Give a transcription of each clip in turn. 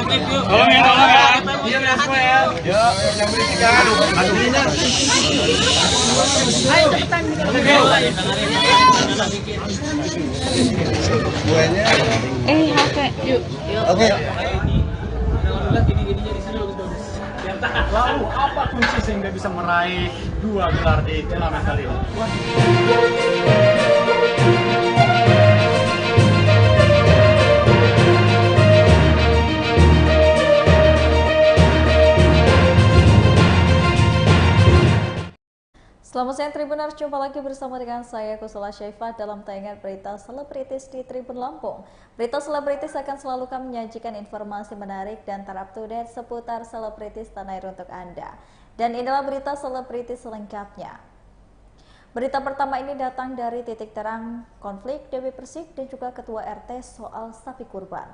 Tolong ya, tolong ya. Diam ya semua ya. Yuk, yang berisik. Aduh. Ayo cepetan. Oke, yuk. Oke. Lalu apa kunci sehingga bisa meraih 2 gelar di turnamen kali ini? Selamat siang Tribuners, jumpa lagi bersama dengan saya Kusala Syaifah dalam tayangan berita selebritis di Tribun Lampung. Berita selebritis akan selalu kami menyajikan informasi menarik dan terupdate seputar selebritis tanah air untuk Anda. Dan inilah berita selebritis selengkapnya. Berita pertama ini datang dari titik terang konflik Dewi Persik dan juga Ketua RT soal sapi kurban.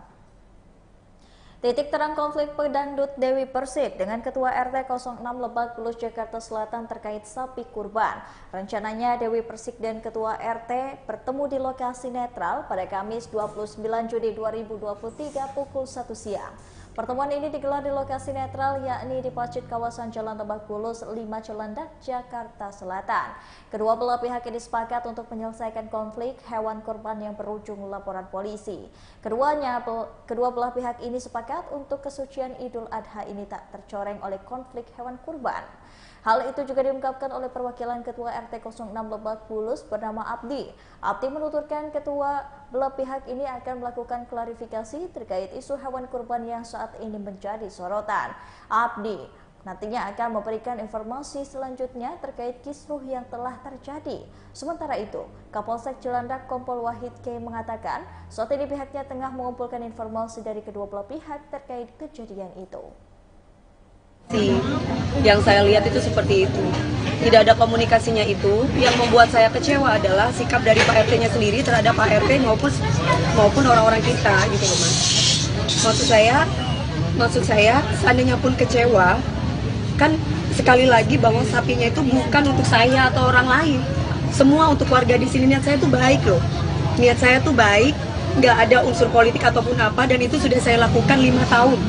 Titik terang konflik pedangdut Dewi Persik dengan Ketua RT 06 Lebak Bulus Jakarta Selatan terkait sapi kurban. Rencananya Dewi Persik dan Ketua RT bertemu di lokasi netral pada Kamis 29 Juni 2023 pukul 1 siang. Pertemuan ini digelar di lokasi netral yakni di Pacit kawasan Jalan Lebak Bulus 5 Cilandak, Jakarta Selatan. Kedua belah pihak ini sepakat untuk menyelesaikan konflik hewan kurban yang berujung laporan polisi. Kedua belah pihak ini sepakat untuk kesucian Idul Adha ini tak tercoreng oleh konflik hewan kurban. Hal itu juga diungkapkan oleh perwakilan Ketua RT 06 Lebak Bulus bernama Abdi. Abdi menuturkan kedua belah pihak ini akan melakukan klarifikasi terkait isu hewan kurban yang saat ini menjadi sorotan. Abdi nantinya akan memberikan informasi selanjutnya terkait kisruh yang telah terjadi. Sementara itu, Kapolsek Cilandak Kompol Wahid K mengatakan saat ini pihaknya tengah mengumpulkan informasi dari kedua belah pihak terkait kejadian itu. Yang saya lihat itu seperti itu, tidak ada komunikasinya. Itu yang membuat saya kecewa adalah sikap dari Pak RT-nya sendiri terhadap Pak RT maupun orang-orang kita gitu loh Mas. Maksud saya seandainya pun kecewa, kan sekali lagi bahwa sapinya itu bukan untuk saya atau orang lain, semua untuk warga di sini. Niat saya tuh baik loh, niat saya tuh baik, nggak ada unsur politik ataupun apa, dan itu sudah saya lakukan 5 tahun.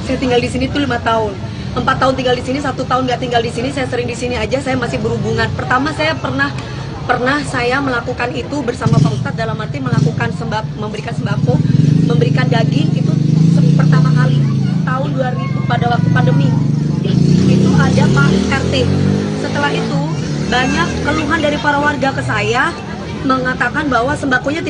Saya tinggal di sini tuh 5 tahun. 4 tahun tinggal di sini, 1 tahun nggak tinggal di sini. Saya sering di sini aja, saya masih berhubungan. Pertama saya pernah saya melakukan itu bersama Pak Ustadz, dalam arti melakukan memberikan sembako, memberikan daging itu pertama kali tahun 2000 pada waktu pandemi. Itu ada Pak RT. Setelah itu banyak keluhan dari para warga ke saya mengatakan bahwa sembakonya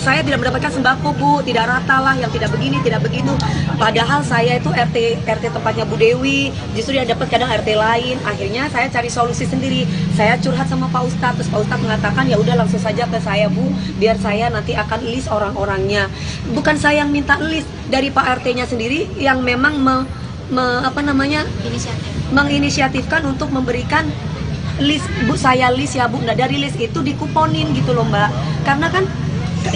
saya tidak mendapatkan sembako Bu, tidak rata lah, yang tidak begini, tidak begitu. Padahal saya itu RT tempatnya Bu Dewi, justru dia dapat kadang RT lain. Akhirnya saya cari solusi sendiri. Saya curhat sama Pak Ustadz, terus Pak Ustadz mengatakan ya udah langsung saja ke saya Bu, biar saya nanti akan list orang-orangnya. Bukan saya yang minta list, dari Pak RT-nya sendiri yang memang menginisiatifkan untuk memberikan list. Bu, saya list ya Bu. Nah, dari list itu dikuponin gitu loh Mbak. Karena kan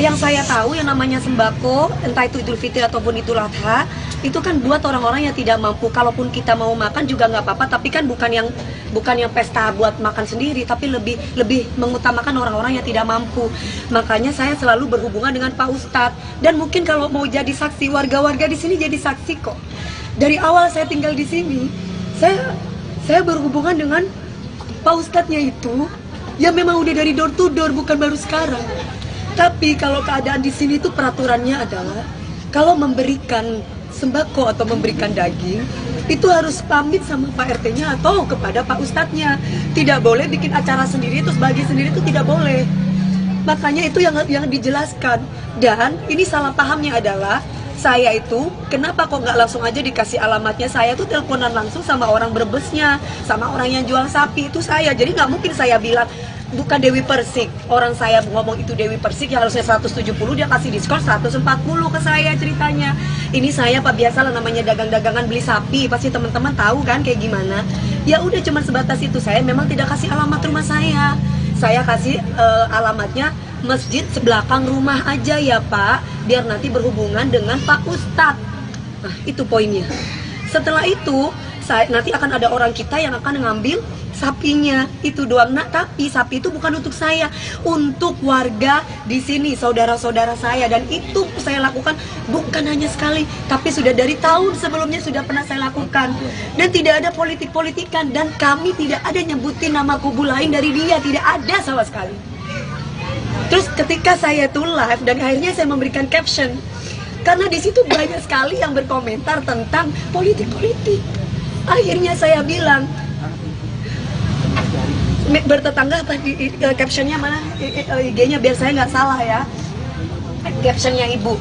yang saya tahu yang namanya sembako, entah itu Idul Fitri ataupun Idul Adha, itu kan buat orang-orang yang tidak mampu. Kalaupun kita mau makan juga nggak apa-apa, tapi kan bukan yang pesta buat makan sendiri, tapi lebih mengutamakan orang-orang yang tidak mampu. Makanya saya selalu berhubungan dengan Pak Ustadz, dan mungkin kalau mau jadi saksi, warga-warga di sini jadi saksi kok. Dari awal saya tinggal di sini, saya berhubungan dengan Pak Ustadznya itu, ya memang udah dari door to door, bukan baru sekarang. Tapi kalau keadaan di sini tuh peraturannya adalah kalau memberikan sembako atau memberikan daging itu harus pamit sama Pak RT-nya atau kepada Pak Ustadznya. Tidak boleh bikin acara sendiri terus bagi sendiri, itu tidak boleh. Makanya itu yang dijelaskan. Dan ini salah pahamnya adalah saya itu kenapa kok nggak langsung aja dikasih alamatnya. Saya tuh teleponan langsung sama orang Brebesnya, sama orang yang jual sapi itu saya. Jadi nggak mungkin saya bilang bukan Dewi Persik. Orang saya ngomong itu Dewi Persik yang harusnya 170, dia kasih diskon 140 ke saya ceritanya. Ini saya Pak, biasalah namanya dagang-dagangan beli sapi, pasti teman-teman tahu kan kayak gimana. Ya udah cuma sebatas itu. Saya memang tidak kasih alamat rumah saya. Saya kasih alamatnya masjid sebelakang rumah aja ya Pak, biar nanti berhubungan dengan Pak Ustadz. Nah, itu poinnya. Setelah itu nanti akan ada orang kita yang akan ngambil sapinya itu doang. Nah, tapi sapi itu bukan untuk saya, untuk warga di sini, saudara-saudara saya. Dan itu saya lakukan bukan hanya sekali, tapi sudah dari tahun sebelumnya sudah pernah saya lakukan. Dan tidak ada politik-politikan, dan kami tidak ada nyebutin nama kubu lain dari dia, tidak ada sama sekali. Terus ketika saya itu live dan akhirnya saya memberikan caption, karena di situ banyak sekali yang berkomentar tentang politik-politik. Akhirnya saya bilang, bertetangga apa di captionnya mana, IG-nya biar saya nggak salah ya, captionnya ibu.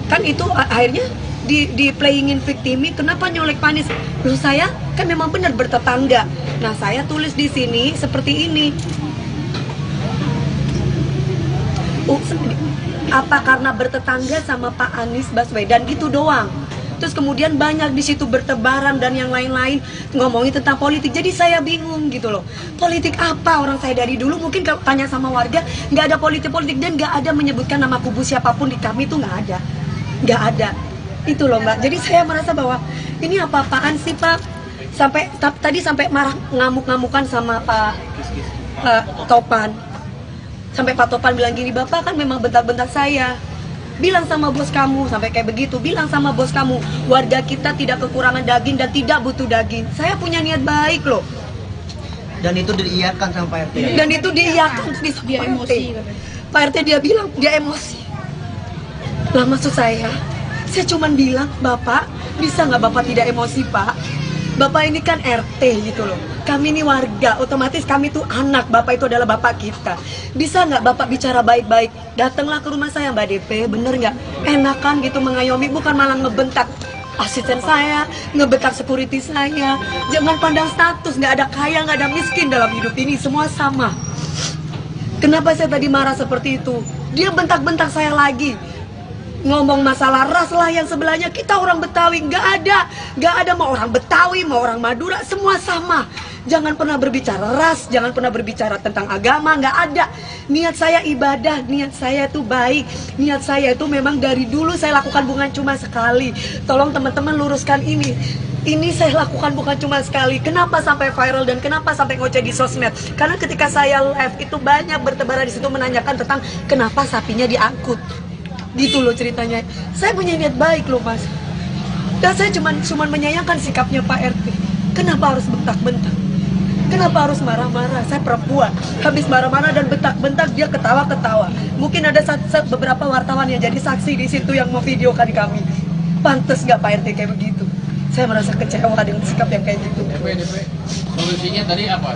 Kan itu akhirnya di playingin victimi, kenapa nyolek Panis? Loh, saya kan memang benar bertetangga. Nah, saya tulis di sini seperti ini. Apa karena bertetangga sama Pak Anies Baswedan gitu doang. Terus kemudian banyak di situ bertebaran dan yang lain-lain ngomongin tentang politik. Jadi saya bingung gitu loh. Politik apa? Orang saya dari dulu mungkin kalau tanya sama warga nggak ada politik-politik, dan nggak ada menyebutkan nama kubu siapapun di kami, itu nggak ada. Itu loh Mbak. Jadi saya merasa bahwa ini apa-apaan sih Pak? Tadi sampai marah ngamuk-ngamukan sama Pak Topan. Sampai Pak Topan bilang gini, Bapak kan memang bentak-bentak saya. Bilang sama bos kamu, sampai kayak begitu. Bilang sama bos kamu, warga kita tidak kekurangan daging dan tidak butuh daging. Saya punya niat baik loh. Dan itu diiyakan sama Pak RT. Dan itu diiyakan dia emosi. Pak RT dia bilang dia emosi. Lah maksud saya cuman bilang, Bapak bisa nggak Bapak tidak emosi Pak? Bapak ini kan RT gitu loh. Kami ini warga, otomatis kami tuh anak. Bapak itu adalah bapak kita. Bisa nggak Bapak bicara baik-baik? Datanglah ke rumah saya Mbak DP, bener nggak? Enakan gitu mengayomi, bukan malah ngebentak asisten saya, ngebentak security saya. Jangan pandang status, nggak ada kaya, nggak ada miskin dalam hidup ini, semua sama. Kenapa saya tadi marah seperti itu? Dia bentak-bentak saya lagi. Ngomong masalah ras lah yang sebelahnya, kita orang Betawi, nggak ada mau orang Betawi, mau orang Madura, semua sama. Jangan pernah berbicara ras, jangan pernah berbicara tentang agama, nggak ada. Niat saya ibadah, niat saya itu baik, niat saya itu memang dari dulu saya lakukan bukan cuma sekali. Tolong teman-teman luruskan ini. Ini saya lakukan bukan cuma sekali. Kenapa sampai viral dan kenapa sampai ngoceh di sosmed? Karena ketika saya live itu banyak bertebaran di situ menanyakan tentang kenapa sapinya diangkut. Gitu loh ceritanya. Saya punya niat baik loh Mas. Dan saya cuma menyayangkan sikapnya Pak RT. Kenapa harus bentak-bentak? Kenapa harus marah-marah? Saya perempuan. Habis marah-marah dan bentak-bentak dia ketawa-ketawa. Mungkin ada beberapa wartawan yang jadi saksi di situ yang mau videokan kami. Pantes nggak Pak RT kayak begitu? Saya merasa kecewa dengan sikap yang kayak gitu. DP. Solusinya tadi apa?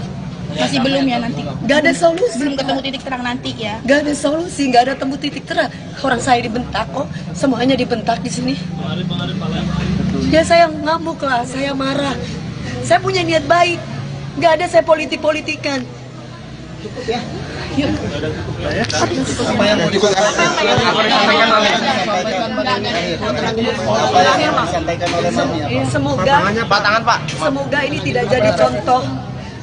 Masih belum ya nanti. Gak ada solusi. Belum ketemu titik terang nanti ya. Gak ada solusi, gak ada temu titik terang. Orang saya dibentak kok, semuanya dibentak di sini. Ya saya ngamuk lah, saya marah. Saya punya niat baik. Gak ada saya politik-politikan. Cukup ya. Yuk. Apa yang mau disampaikan oleh Mami? Semoga ini tidak jadi contoh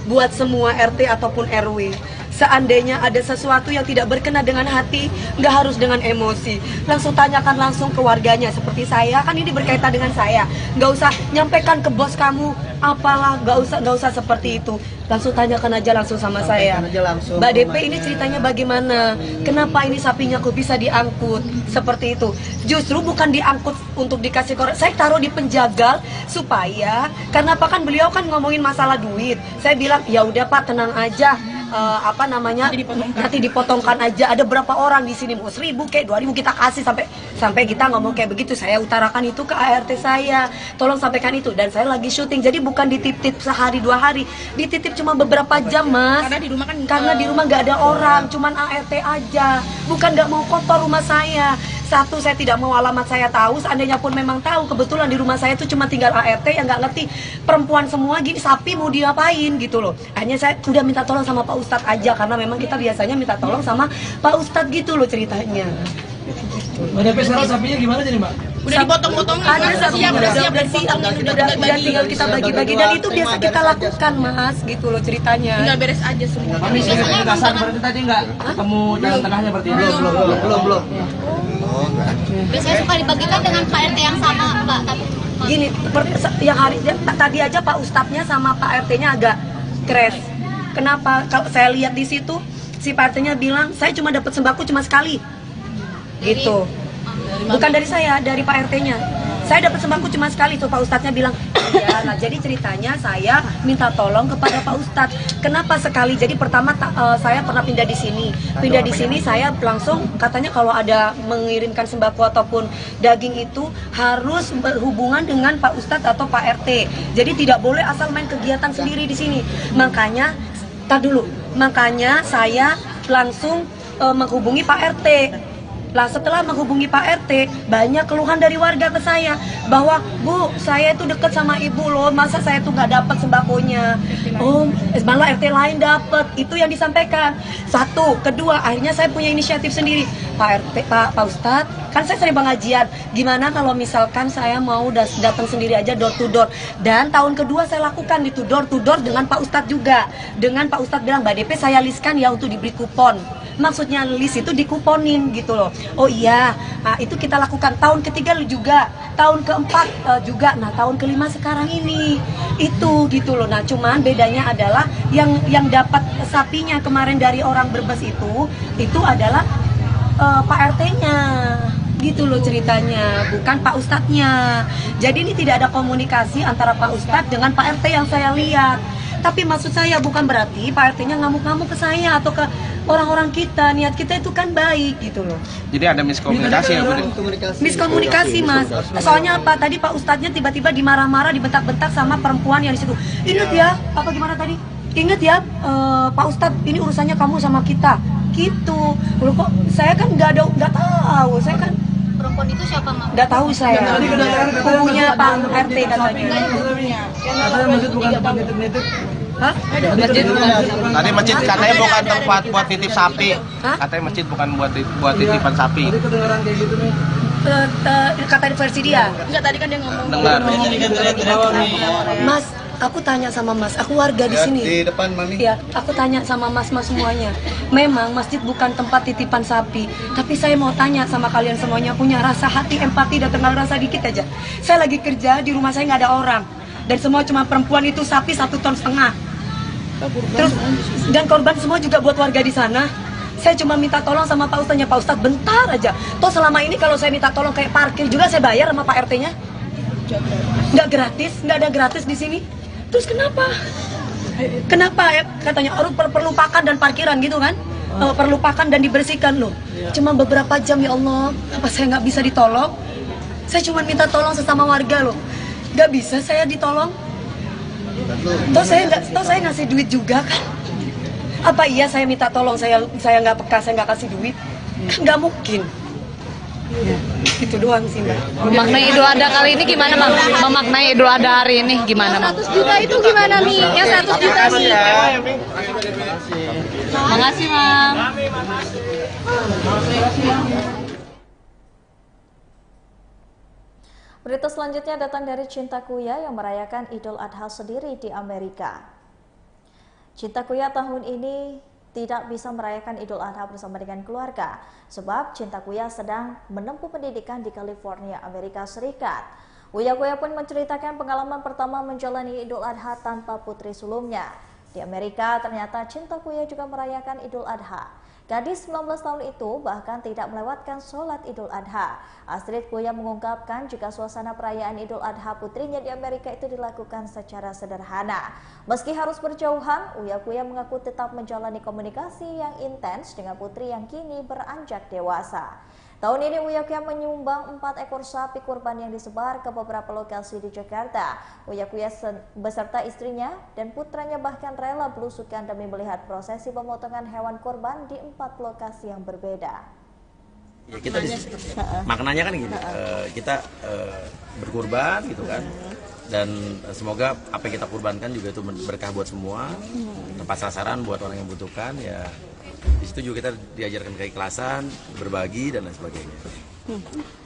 buat semua RT ataupun RW. Seandainya ada sesuatu yang tidak berkenan dengan hati, nggak harus dengan emosi. Langsung tanyakan langsung ke warganya. Seperti saya, kan ini berkaitan dengan saya. Nggak usah nyampaikan ke bos kamu, apalah, nggak usah seperti itu. Langsung tanyakan aja langsung sama saya. Mbak DP ini ceritanya bagaimana? Kenapa ini sapinya kok bisa diangkut? Seperti itu. Justru bukan diangkut untuk dikasih korek. Saya taruh di penjagal supaya, karena apa kan beliau kan ngomongin masalah duit. Saya bilang ya udah Pak tenang aja. Nanti dipotongkan aja. Ada berapa orang di sini, mau 1000 kayak 2000 kita kasih, sampai kita ngomong kayak begitu. Saya utarakan itu ke ART saya, tolong sampaikan itu. Dan saya lagi syuting, jadi bukan dititip sehari 2 hari, dititip cuma beberapa jam Mas. Karena di rumah nggak ada orang, cuman ART aja. Bukan nggak mau kotor rumah saya. Satu, saya tidak mau alamat saya tahu. Seandainya pun memang tahu, kebetulan di rumah saya itu cuma tinggal ART yang nggak ngerti. Perempuan semua gini, sapi mau diapain gitu loh. Akhirnya saya udah minta tolong sama Pak Ustadz aja, karena memang kita biasanya minta tolong sama Pak Ustadz gitu loh ceritanya. Mbak DP sekarang sapinya gimana jadi Mbak? Udah dipotong-potong, Ada sapi udah siap dan siap, udah tinggal kita bagi-bagi, dan itu biasa kita lakukan Mas gitu loh ceritanya. tinggal beres aja semua. Mami sini kasar berarti tadi nggak ketemu jalan tengahnya berarti? Belum. Biasanya suka dibagikan dengan Pak RT yang sama, Mbak. Tapi Gini, yang hari tadi aja Pak Ustadznya sama Pak RT-nya agak crash. Kenapa? Kalau saya lihat di situ si Pak RT-nya bilang saya cuma dapat sembako cuma sekali. Gitu. Bukan dari saya, dari Pak RT-nya. Saya dapat sembako cuma sekali tuh Pak Ustadznya bilang. Iya, nah jadi ceritanya saya minta tolong kepada Pak Ustadz. Kenapa sekali? Jadi pertama saya pernah pindah di sini. Pindah di sini saya langsung katanya kalau ada mengirimkan sembako ataupun daging itu harus berhubungan dengan Pak Ustadz atau Pak RT. Jadi tidak boleh asal main kegiatan sendiri di sini. Makanya makanya saya langsung menghubungi Pak RT. Lah setelah menghubungi Pak RT, banyak keluhan dari warga ke saya bahwa Bu, saya itu deket sama ibu loh, masa saya tuh nggak dapat sembakonya? Oh, malah RT lain dapat. Itu yang disampaikan. Satu, kedua, akhirnya saya punya inisiatif sendiri. Pak RT, Pak Ustadz, kan saya sering pengajian. Gimana kalau misalkan saya mau datang sendiri aja door to door? Dan tahun kedua saya lakukan itu door to door dengan Pak Ustadz juga. Dengan Pak Ustadz bilang, Mbak DP saya listkan ya untuk diberi kupon. Maksudnya list itu dikuponin gitu loh. Oh iya, nah, itu kita lakukan tahun ketiga juga, tahun keempat juga, nah tahun kelima sekarang ini itu gitu loh. Nah cuman bedanya adalah yang dapat sapinya kemarin dari orang Brebes itu adalah Pak RT-nya gitu loh ceritanya, bukan Pak Ustadznya. Jadi ini tidak ada komunikasi antara Pak Ustadz dengan Pak RT yang saya lihat. Tapi maksud saya bukan berarti Pak RT-nya ngamuk-ngamuk ke saya atau ke orang-orang kita. Niat kita itu kan baik gitu loh. Jadi ada miskomunikasi ya, Bu? Miskomunikasi, Mas. Soalnya apa? Tadi Pak Ustadznya tiba-tiba dimarah-marah, dibentak-bentak sama perempuan yang di situ. Ingat ya, apa gimana tadi? Ingat ya, Pak Ustadz, ini urusannya kamu sama kita. Gitu. Loh kok saya kan nggak tahu. Saya kan Perempuan itu siapa, Mam? nggak tahu saya. Punya Pak RT katanya. Katanya masjid bukan tempat nitip-nitip. Hah? Tadi masjid katanya bukan tempat buat titip sapi. Hah? Katanya masjid bukan buat titipan sapi. Tadi kedengaran kayak gitu nih. Kata versi dia. Enggak, tadi kan dia ngomong. Dengar. Mas, aku tanya sama Mas, aku warga di sini. Di depan Mami. Ya, aku tanya sama mas-mas semuanya. Memang masjid bukan tempat titipan sapi, tapi saya mau tanya sama kalian semuanya, punya rasa hati, empati, dan kenal rasa dikit aja. Saya lagi kerja, di rumah saya nggak ada orang, dan semua cuma perempuan itu sapi 1,5 ton. Terus dan korban semua juga buat warga di sana. Saya cuma minta tolong sama Pak Ustadznya, Pak Ustadz bentar aja. Toh selama ini kalau saya minta tolong kayak parkir juga saya bayar sama Pak RT-nya. Nggak gratis, nggak ada gratis di sini. Terus kenapa? Kenapa ya katanya orang perlu pakan dan parkiran gitu kan? Perlu pakan dan dibersihkan loh. Cuma beberapa jam ya Allah, apa saya nggak bisa ditolong? Saya cuma minta tolong sesama warga loh. Nggak bisa saya ditolong. Toh saya ngasih duit juga kan? Apa iya saya minta tolong saya nggak peka, saya nggak kasih duit? Kan nggak mungkin. Itu doang sih Mbak. Memaknai Idul Adha kali ini gimana Bang? Memaknai Idul Adha hari ini gimana Bang? 100 juta itu gimana nih? Yang 100 juta nih. Makasih Bang. Berita selanjutnya datang dari Cinta Kuya yang merayakan Idul Adha sendiri di Amerika. Cinta Kuya tahun ini tidak bisa merayakan Idul Adha bersama dengan keluarga sebab Cinta Kuya sedang menempuh pendidikan di California, Amerika Serikat. Uya Kuya pun menceritakan pengalaman pertama menjalani Idul Adha tanpa putri sulungnya. Di Amerika ternyata Cinta Kuya juga merayakan Idul Adha. Gadis 19 tahun itu bahkan tidak melewatkan sholat Idul Adha. Astrid Kuya mengungkapkan jika suasana perayaan Idul Adha putrinya di Amerika itu dilakukan secara sederhana. Meski harus berjauhan, Uya Kuya mengaku tetap menjalani komunikasi yang intens dengan putri yang kini beranjak dewasa. Tahun ini Uya Kuya menyumbang 4 ekor sapi kurban yang disebar ke beberapa lokasi di Jakarta. Uya Kuya beserta istrinya dan putranya bahkan rela belusukan demi melihat prosesi pemotongan hewan kurban di 4 lokasi yang berbeda. Ya kita maknanya kan gini, kita berkurban gitu kan, dan semoga apa yang kita kurbankan juga itu berkah buat semua, tepat sasaran buat orang yang membutuhkan ya. Di situ juga kita diajarkan keikhlasan, berbagi dan lain sebagainya.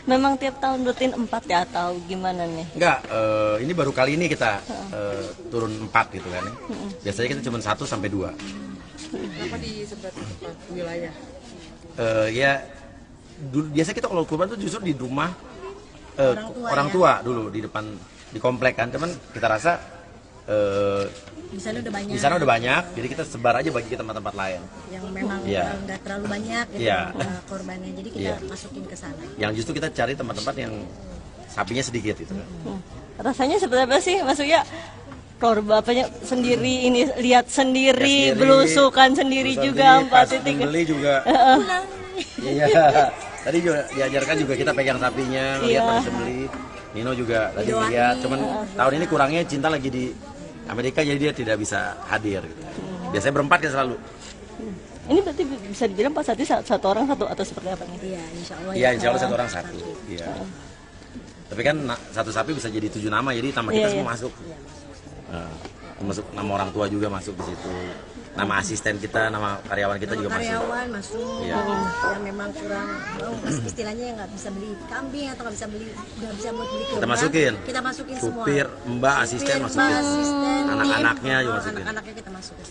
Memang tiap tahun rutin 4 ya atau gimana nih? Enggak, ini baru kali ini kita turun 4 gitu kan. Biasanya kita cuma 1 sampai 2. Kenapa disebar wilayah? Ya biasa kita kalau kurban tuh justru di rumah orang tua dulu di depan di komplek kan, cuman kita rasa Di sana udah banyak. Di sana udah banyak, jadi kita sebar aja bagi tempat-tempat lain. Yang memang nggak terlalu banyak gitu korbannya, jadi kita masukin ke sana. Yang justru kita cari tempat-tempat yang sapinya sedikit gitu. Rasanya seperti apa sih? Maksudnya korban apanya sendiri ini lihat sendiri, belusukan sendiri juga 4 titik. Beli juga. Iya. Tadi juga diajarkan juga kita pegang sapinya, lihat pada sembeli. Nino juga tadi lihat, cuman tahun ini kurangnya Cinta lagi di Amerika jadi dia tidak bisa hadir gitu. Biasanya berempat kan selalu. Ini berarti bisa dibilang Pak Sati satu orang satu atau seperti apa nih? Iya, insya Allah. Iya, insya Allah 1 orang 1. Iya. Tapi kan satu sapi bisa jadi 7 nama, jadi tambah kita semua masuk. Masuk nama orang tua juga masuk di situ. Nama asisten kita, nama karyawan kita juga masuk. Karyawan masuk, yang memang kurang, istilahnya yang nggak bisa beli kambing atau nggak bisa buat beli kurban. Kita masukin. Kita masukin semua. Supir, mbak, asisten masukin. Anak-anaknya juga masukin. Anak-anaknya kita masukin.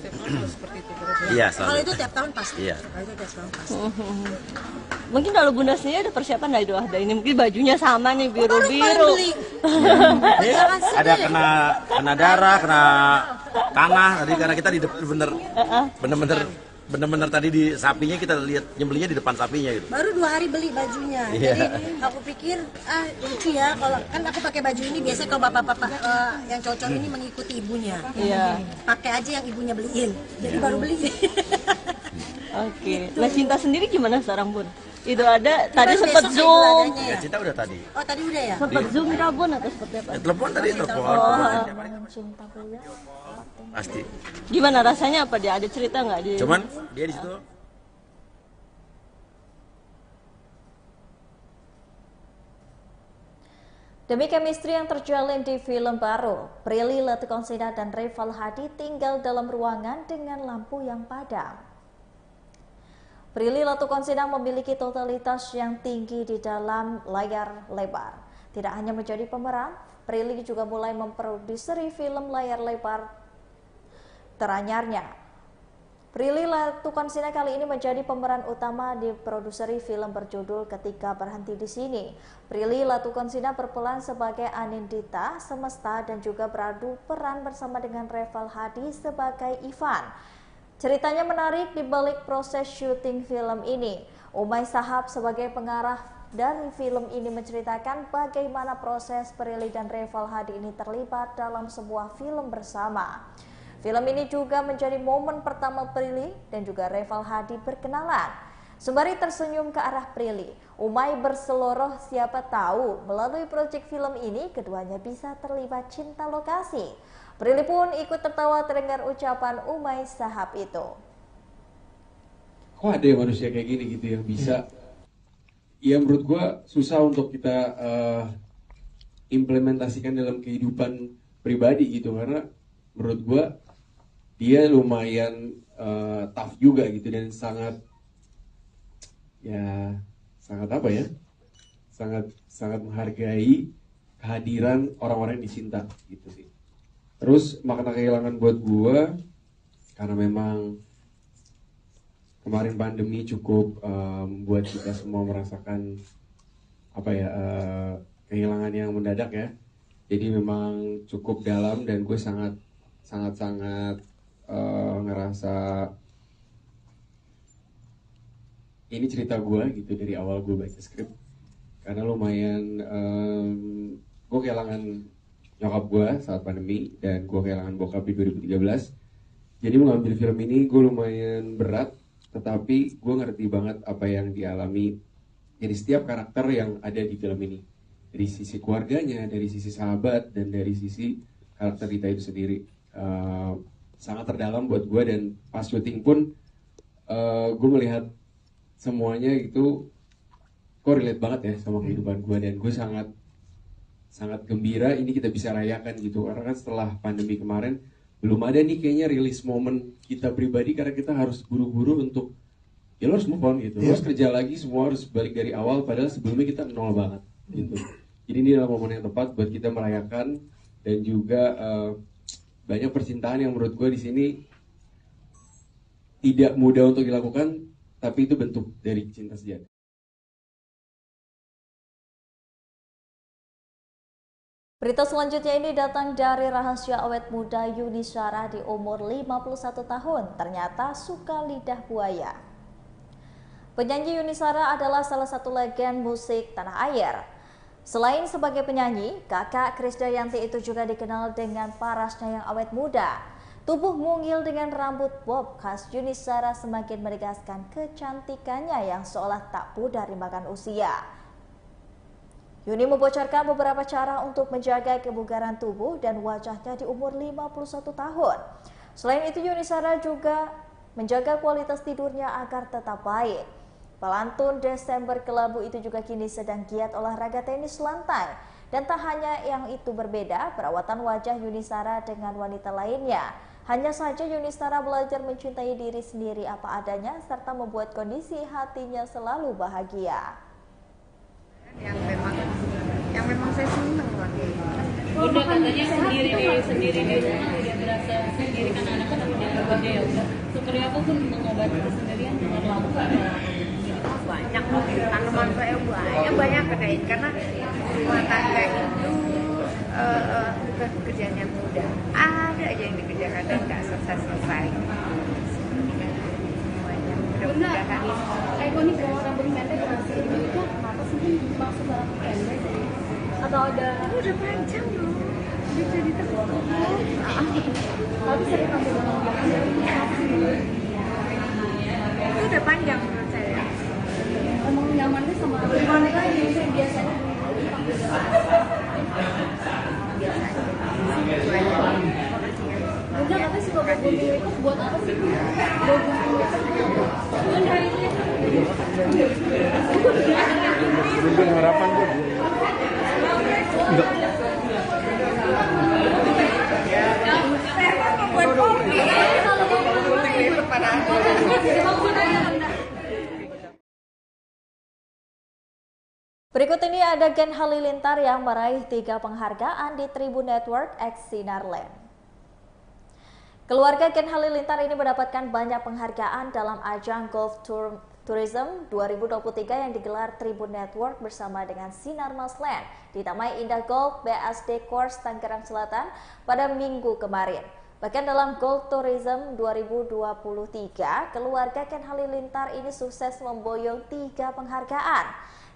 Seperti itu. Iya, selalu. Kalau itu tiap tahun pasti. Iya. Kalau itu tiap tahun pasti. Mungkin kalau Bunda sendiri ada persiapan dari Idul Adha ini, mungkin bajunya sama nih biru-biru. Ada kena darah, kena tanah tadi karena kita di bener-bener tadi di sapinya kita lihat nyembelinya di depan sapinya gitu. Baru 2 hari beli bajunya. Jadi aku pikir lucu ya kalau kan aku pakai baju ini biasanya kalau bapak-bapak yang cocok ini mengikuti ibunya. Iya. Pakai aja yang ibunya beliin. Jadi baru beli. Oke. Nah Cinta sendiri gimana sekarang Bun? Itu ada tadi sempat zoom. Ya, Cinta udah tadi. Oh tadi udah ya? Sempat zoom kah Bun atau seperti apa? Telepon tadi telepon. Cinta punya. Pasti. Gimana rasanya apa dia? Ada cerita nggak dia? Cuman dia di situ. Demi chemistry yang terjalin di film baru, Prilly Latuconsina dan Reval Hadi tinggal dalam ruangan dengan lampu yang padam. Prilly Latuconsina memiliki totalitas yang tinggi di dalam layar lebar. Tidak hanya menjadi pemeran, Prilly juga mulai memproduseri film layar lebar teranyarnya. Prilly Latuconsina kali ini menjadi pemeran utama di produseri film berjudul Ketika Berhenti di Sini. Prilly Latuconsina berperan sebagai Anindita Semesta dan juga beradu peran bersama dengan Reval Hadi sebagai Ivan. Ceritanya menarik di balik proses syuting film ini. Umay Sahab sebagai pengarah dari film ini menceritakan bagaimana proses Prilly dan Reval Hadi ini terlibat dalam sebuah film bersama. Film ini juga menjadi momen pertama Prilly dan juga Reval Hadi berkenalan. Sembari tersenyum ke arah Prilly, Umay berseloroh siapa tahu melalui proyek film ini keduanya bisa terlibat cinta lokasi. Prilly pun ikut tertawa terdengar ucapan Umay Sahab itu. Kok ada ya manusia kayak gini gitu yang bisa? Ya menurut gua susah untuk kita implementasikan dalam kehidupan pribadi gitu, karena menurut gua dia lumayan tough juga gitu dan sangat apa ya? Sangat menghargai kehadiran orang-orang yang dicinta gitu sih. Terus makna kehilangan buat gua karena memang kemarin pandemi cukup membuat kita semua merasakan kehilangan yang mendadak ya. Jadi memang cukup dalam dan gue sangat ngerasa ini cerita gue gitu dari awal gue baca skrip, karena lumayan gue kehilangan nyokap gue saat pandemi dan gue kehilangan bokap di 2013. Jadi mengambil film ini gue lumayan berat, tetapi gue ngerti banget apa yang dialami dari setiap karakter yang ada di film ini, dari sisi keluarganya, dari sisi sahabat, dan dari sisi karakter Dita itu sendiri. Sangat terdalam buat gue, dan pas syuting pun gue melihat semuanya itu kok relate banget ya sama kehidupan gue, dan gue sangat gembira ini kita bisa rayakan gitu, karena kan setelah pandemi kemarin belum ada nih kayaknya rilis momen kita pribadi, karena kita harus buru-buru untuk ya lo harus move on gitu, harus kerja lagi, semua harus balik dari awal, padahal sebelumnya kita nol banget gitu. Jadi ini adalah momen yang tepat buat kita merayakan, dan juga banyak percintaan yang menurut gue di sini tidak mudah untuk dilakukan, tapi itu bentuk dari cinta sejati. Berita selanjutnya ini datang dari rahasia awet muda Yuni Shara di umur 51 tahun, ternyata suka lidah buaya. Penyanyi Yuni Shara adalah salah satu legend musik tanah air. Selain sebagai penyanyi, kakak Krisdayanti itu juga dikenal dengan parasnya yang awet muda. Tubuh mungil dengan rambut bob khas Yuni Shara semakin menegaskan kecantikannya yang seolah tak pudar dimakan usia. Yuni membocorkan beberapa cara untuk menjaga kebugaran tubuh dan wajahnya di umur 51 tahun. Selain itu, Yuni Shara juga menjaga kualitas tidurnya agar tetap baik. Pelantun Desember Kelabu itu juga kini sedang giat olahraga tenis lantai. Dan tak hanya yang itu berbeda, perawatan wajah Yuni Shara dengan wanita lainnya. Hanya saja Yuni Shara belajar mencintai diri sendiri apa adanya serta membuat kondisi hatinya selalu bahagia. yang memang saya senang lah. Udah katanya sendiri di rumah udah berasa sendiri kan anak-anak udah bekerja ya udah. Seperti aku pun mengobati kesendirian dengan lampu Banyak tanaman saya banyak kerjain karena rumah tangga itu bukan pekerjaan yang mudah. Ada aja yang dikerjakan dan nggak selesai. Mudah-mudahan. Ikonik kalau rambut pendek masih itu kenapa sih maksud rambut pendek? Atau ada udah panjang loh. Udah jadi tertutup. tapi sering rambut Itu udah panjang menurut saya. emang nyamannya sama rambut pendek biasanya. Bunda katanya suka bawa itu buat apa sih? Bunda harapan gue. Enggak. Berikut ini ada Gen Halilintar yang meraih 3 penghargaan di Tribun Network X Sinarland. Keluarga Gen Halilintar ini mendapatkan banyak penghargaan dalam ajang Golf Tourism 2023 yang digelar Tribun Network bersama dengan Sinarmas Land di Taman Indah Golf BSD Course Tangerang Selatan pada Minggu kemarin. Bahkan dalam Golf Tourism 2023, keluarga Gen Halilintar ini sukses memboyong 3 penghargaan.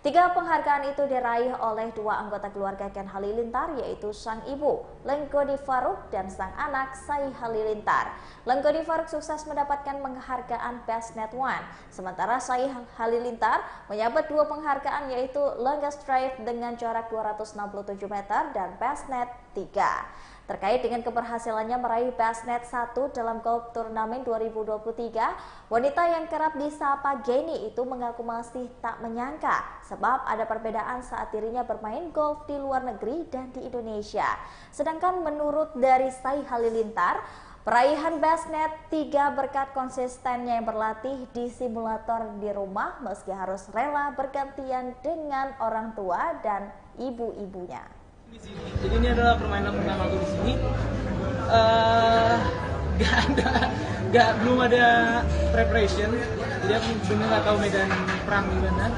3 penghargaan itu diraih oleh 2 anggota keluarga Gen Halilintar, yaitu sang ibu Lenggodi Faruk dan sang anak Sai Halilintar. Lenggodi Faruk sukses mendapatkan penghargaan Bestnet One, sementara Sai Halilintar menyabet 2 penghargaan, yaitu Longest Drive dengan jarak 267 meter dan Bestnet 3. Terkait dengan keberhasilannya meraih Bestnet 1 dalam golf turnamen 2023, wanita yang kerap disapa Geni itu mengaku masih tak menyangka sebab ada perbedaan saat dirinya bermain golf di luar negeri dan di Indonesia. Sedangkan menurut dari Sai Halilintar, peraihan Bestnet 3 berkat konsistennya yang berlatih di simulator di rumah meski harus rela bergantian dengan orang tua dan ibu-ibunya. Jadi ini adalah permainan pertama aku di sini. Belum ada preparation. Jadi aku benar nggak tahu medan perang gimana.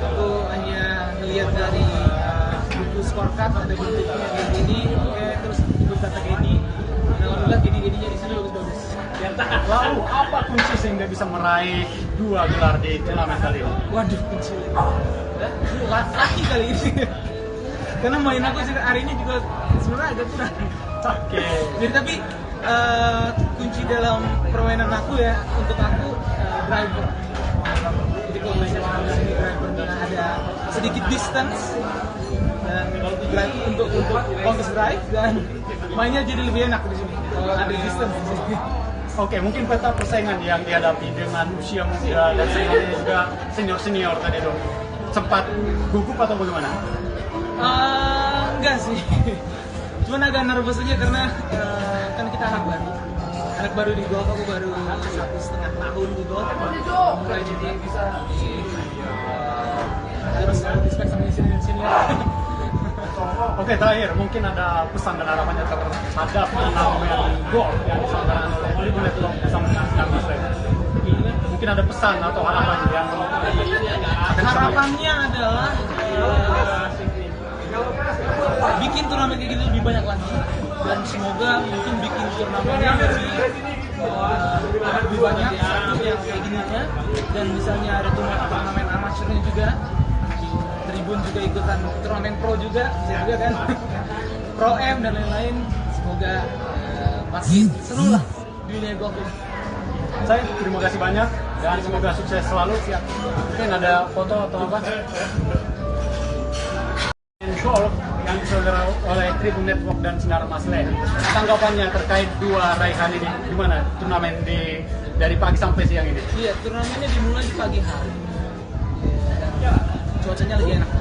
Aku hanya melihat dari buku scorecard ada bentuknya kayak gini, terus ikut kata gini. Alhamdulillah gini-gininya di sini bagus-bagus. Lalu apa kunci sehingga bisa meraih 2 gelar di turnamen kali ini? Waduh, kunci. Laki kali ini. Karena main aku hari ini juga sebenarnya agak kurang. Oke. Jadi tapi kunci dalam permainan aku ya untuk aku driver. Jadi kalau mainnya sama sini drivernya ada sedikit distance dan drive untuk bonus drive dan mainnya jadi lebih enak di sini kalau ada distance di sini. Oke, mungkin peta persaingan yang dihadapi dengan usia muda dan saingannya juga senior tadi dong. Sempat gugup atau bagaimana? Enggak sih, cuman agak nervous aja karena kan kita anak baru di golf. Aku baru 1,5 tahun di golf, mulai jadi harus respect sama senior. Oke, terakhir mungkin ada pesan dan harapannya terhadap pemain golf yang disampaikan oleh Tribun Network sama Sinarmas Land. Mungkin ada pesan atau harapan yang harapannya adalah bikin turnamen kayak gitu lebih banyak lagi, dan semoga mungkin bikin turnamennya lebih banyak satu yang kayak gininya, dan misalnya ada turnamen amatirnya juga, Tribun juga ikutan turnamen pro juga, saya juga kan Pro M dan lain-lain. Semoga makin seru lah dunia golf ini. Saya terima kasih banyak dan semoga sukses selalu. Siap. Mungkin ada foto atau apa? Golf yang diselenggarakan oleh Tribun Network dan Sinar Masle. Tanggapannya terkait dua raihan ini, gimana turnamen dari pagi sampai siang ini? Iya, turnamennya dimulai di pagi hari. Cuacanya lagi enak.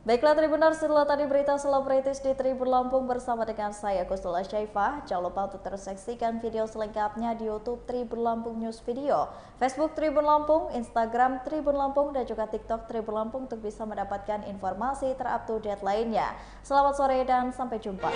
Baiklah Tribuners, setelah tadi berita selebritis di Tribun Lampung bersama dengan saya Kusula Syaifah. Jangan lupa untuk terus saksikan video selengkapnya di YouTube Tribun Lampung News Video, Facebook Tribun Lampung, Instagram Tribun Lampung, dan juga TikTok Tribun Lampung untuk bisa mendapatkan informasi terupdate lainnya. Selamat sore dan sampai jumpa.